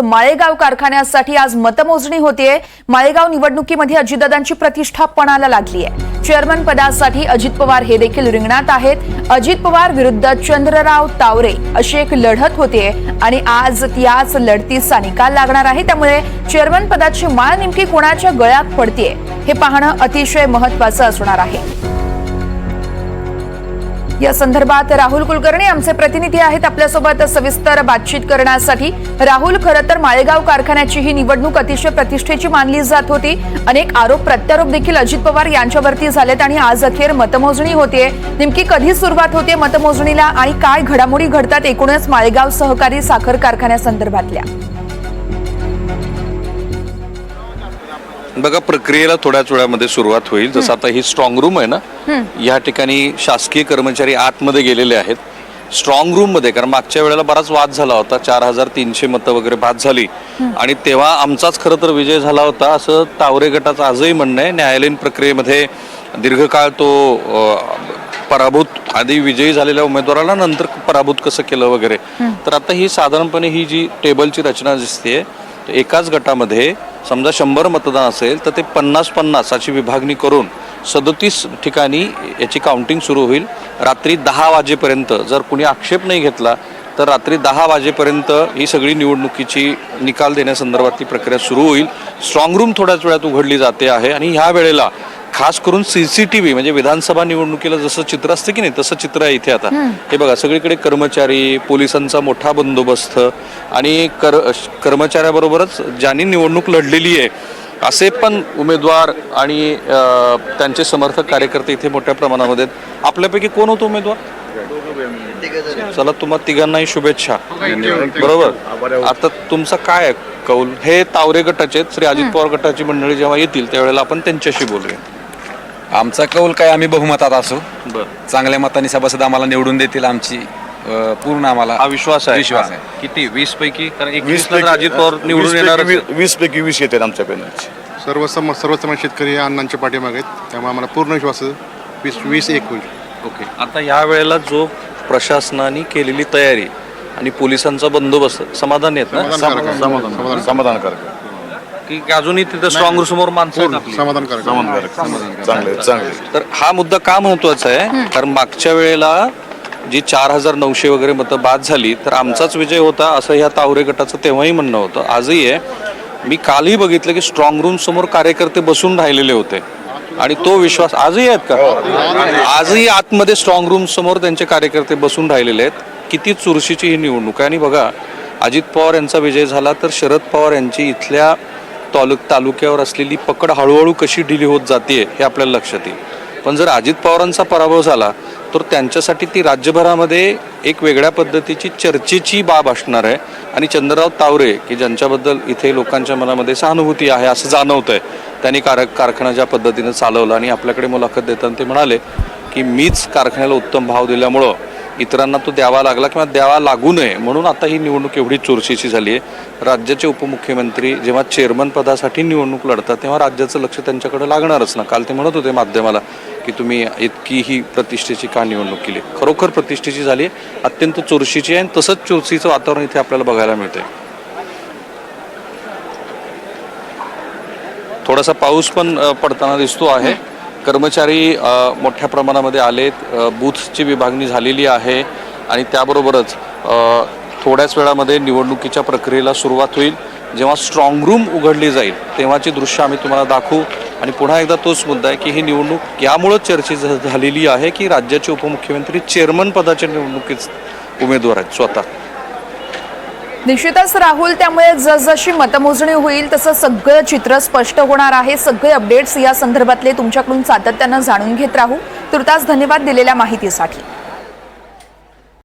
माळेगाव कारखान्यासाठी आज मतमोजणी होतीये। माळेगाव निवडणुकीमध्ये अजितदादांची प्रतिष्ठा पणाला लागली आहे। चेअरमन पदासाठी अजित पवार हे देखील रिंगणात आहेत। अजित पवार विरुद्ध चंद्रराव तावरे अशी एक लढत होतीये आणि आज याच लढतीचा निकाल लागणार आहे। त्यामुळे चेअरमन पदाची माळ नेमकी कोणाच्या गळ्यात पडतेय हे पाहणं अतिशय महत्त्वाचं असणार आहे। या संदर्भात राहुल कुलकर्णी आमचे प्रतिनिधी आहेत आपल्यासोबत सविस्तर बातचीत करण्यासाठी। राहुल, खरं तर माळेगाव कारखान्याची ही निवडणूक अतिशय प्रतिष्ठेची मानली जात होती। अनेक आरोप प्रत्यारोप देखील अजित पवार यांच्यावरती झालेत आणि आज अखेर मतमोजणी होतीये। नेमकी कधी सुरुवात होते मतमोजणीला आणि काय घडामोडी घडतात एकूणच माळेगाव सहकारी साखर कारखान्यासंदर्भातल्या? बघा, प्रक्रियेला थोड्याच वेळामध्ये सुरुवात होईल। जसं आता ही स्ट्रॉंग रूम आहे ना, या ठिकाणी शासकीय कर्मचारी आतमध्ये गेलेले आहेत स्ट्रॉंग रूम मध्ये, कारण मागच्या वेळेला बराच वाद झाला होता। 4300 मतं वगैरे बाद झाली आणि तेव्हा आमचाच खरं तर विजय झाला होता असं तावरे गटाचं आजही म्हणणं आहे। न्यायालयीन प्रक्रियेमध्ये दीर्घकाळ तो पराभूत आधी विजयी झालेल्या उमेदवाराला नंतर पराभूत कसं केलं वगैरे। तर आता ही साधारणपणे ही जी टेबलची रचना दिसते, एकाच गटामध्ये समजा 100 मतदान असेल तर ते 50-50 अशी विभागणी करून 37 ठिकाणी याची काउंटिंग सुरू होईल। रात्री 10 वाजेपर्यंत जर कुणी आक्षेप नाही घेतला तर रात्री 10 वाजेपर्यंत ही सगळी निवडणुकीची निकाल देण्यासंदर्भातली प्रक्रिया सुरू होईल। स्ट्रॉंग रूम थोड्याच वेळात उघडली जाते आहे आणि ह्या वेळेला खास करून सीसीटीव्ही म्हणजे विधानसभा निवडणुकीला जसं चित्र असतं की नाही तसं चित्र आहे इथे। आता हे बघा, सगळीकडे कर्मचारी, पोलिसांचा मोठा बंदोबस्त आणि कर्मचाऱ्याबरोबरच ज्यांनी निवडणूक लढलेली आहे असे पण उमेदवार आणि त्यांचे समर्थक कार्यकर्ते इथे मोठ्या प्रमाणामध्ये। आपल्यापैकी कोण होतो उमेदवार? चला, तुम्हा तिघांनाही शुभेच्छा। बरोबर, आता तुमचा काय आहे कौल? हे तावरे गटाचे श्री अजित पवार गटाची मंडळी जेव्हा येतील त्यावेळेला आपण त्यांच्याशी बोलूया। आमचा कौल काय, आम्ही बहुमतात असू, चांगल्या मतांनी सभासद आम्हाला निवडून देतील, आमची पूर्ण आम्हाला हा विश्वास आहे। किती? 20 पैकी? कारण 21 अजित पवार निवडून येणार, 20 पैकी 20 येतात आमच्या पॅनलचे। सर्व शेतकरी अण्णांच्या पाठीमागे आहेत, त्यामुळे आम्हाला पूर्ण विश्वास 20-1 होईल। ओके, आता या वेळेला जो प्रशासनाने केलेली तयारी आणि पोलिसांचा बंदोबस्त समाधानी आहेत ना? समाधानकारक की अजूनही तिथे स्ट्रॉंग रूम समोर माणसं आहेत आपली? समाधानकारक चांगले। तर हा मुद्दा का महत्वाचा आहे, कारण मागच्या वेळेला जी 4900 वगैरे मतं बाद झाली तर आमचाच विजय होता असं ह्या तावरे गटाचं तेव्हाही म्हणणं होतं, आजही आहे। मी कालही बघितलं की स्ट्रॉंग रूम समोर कार्यकर्ते बसून राहिलेले होते आणि तो विश्वास आजही आहेत का? आजही आतमध्ये स्ट्रॉंग रूम समोर त्यांचे कार्यकर्ते बसून राहिलेले आहेत। किती चुरशीची ही निवडणूक आहे। आणि बघा, अजित पवार यांचा विजय झाला तर शरद पवार यांची इथल्या तालुक्यावर असलेली पकड हळूहळू कशी ढिली होत जाते हे आपल्याला लक्षात येईल। पण जर अजित पवारांचा पराभव झाला तर त्यांच्यासाठी ती राज्यभरामध्ये एक वेगळ्या पद्धतीची चर्चेची बाब असणार आहे। आणि चंद्रराव तावरे की ज्यांच्याबद्दल इथे लोकांच्या मनामध्ये सहानुभूती आहे असं जाणवत आहे, त्यांनी कारखाना ज्या पद्धतीनं चालवला आणि आपल्याकडे मुलाखत देताना ते म्हणाले की मीच कारखान्याला उत्तम भाव दिल्यामुळं इतरांना तो द्यावा लागला किंवा द्यावा लागू नये म्हणून आता ही निवडणूक एवढी चुरशीची झाली आहे। राज्याचे उपमुख्यमंत्री जेव्हा चेअरमन पदासाठी निवडणूक लढतात तेव्हा राज्याचं लक्ष त्यांच्याकडे लागणारच ना। काल ते म्हणत होते माध्यमाला की तुम्ही इतकी ही प्रतिष्ठेची का निवडणूक केली? खरोखर प्रतिष्ठेची झाली आहे, अत्यंत चुरशीची आहे आणि तसंच चुरशीचं वातावरण इथे आपल्याला बघायला मिळतंय। थोडासा पाऊस पण पडताना दिसतो आहे। कर्मचारी मोठ्या प्रमाणामध्ये आलेत, बूथची विभागणी झालेली आहे आणि त्याबरोबरच थोड्याच वेळामध्ये निवडणुकीच्या प्रक्रियेला सुरुवात होईल। जेव्हा स्ट्रॉंग रूम उघडली जाईल तेव्हाची दृश्य आम्ही तुम्हाला दाखवू। आणि पुन्हा एकदा तोच मुद्दा आहे की ही निवडणूक यामुळं चर्चेत झालेली आहे की राज्याचे उपमुख्यमंत्री चेअरमन पदाच्या निवडणुकीत उमेदवार आहेत स्वतः। निश्चितच राहुल, त्यामुळे जसजशी मतमोजणी होईल तसं सगळं चित्र स्पष्ट होणार आहे। सगळे अपडेट्स या संदर्भातले तुमच्याकडून सातत्यानं जाणून घेत राहू। तुर्तास धन्यवाद दिलेल्या माहितीसाठी।